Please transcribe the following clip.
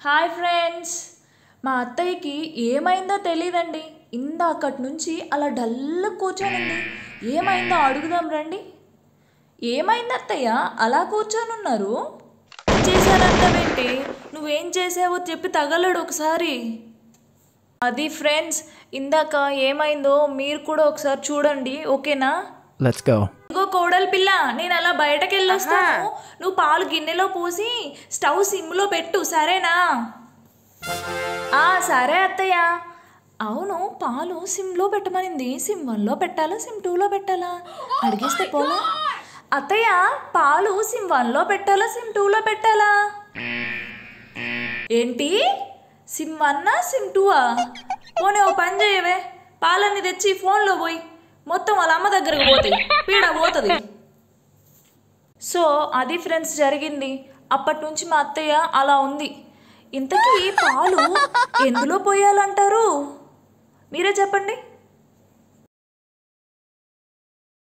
Hi friends, మా అత్తయ్యకి ఏమైందో తెలియదండి. ఇందాకటి నుంచి అలా డల్ కూర్చొనింది. ఏమైందో అడుగుదాం రండి. ఏమైంది అత్తయ్య, అలా కూర్చొని ఉన్నారు? చేశానంటావేంటి? నువ్వేం చేసావో చెప్పి తగలడు ఒకసారి. అది ఫ్రెండ్స్, ఇందాక ఏమైందో మీరు కూడా ఒకసారి చూడండి, ఓకేనా? Let's go. ఇంకో కోడలి పిల్ల, నేను అలా బయటకు వెళ్ళొస్తాను. నువ్వు పాలు గిన్నెలో పోసి స్టవ్ సిమ్లో పెట్టు, సరేనా? సరే అత్తయ్య. అవును, పాలు సిమ్లో పెట్టమనింది. సిమ్ 1లో పెట్టాలా, సిమ్ 2లో పెట్టాలా అడిగేస్తే పోలా? అత్తయ్య, పాలు సిమ్ 1లో పెట్టాలా, సిమ్ 2లో పెట్టాలా? ఏంటి, సిమ్ 1 సిమ్ 2? పోనీ ఓ పని చేయవే, పాలన్నీ తెచ్చి ఫోన్లో పోయి మొత్తం వాళ్ళ అమ్మ దగ్గరకు పోతాయి, పీడ పోతుంది. సో అది ఫ్రెండ్స్ జరిగింది. అప్పటి నుంచి మా అత్తయ్య అలా ఉంది. ఇంతకీ పాలు ఎందులో పోయాలంటారు, మీరే చెప్పండి.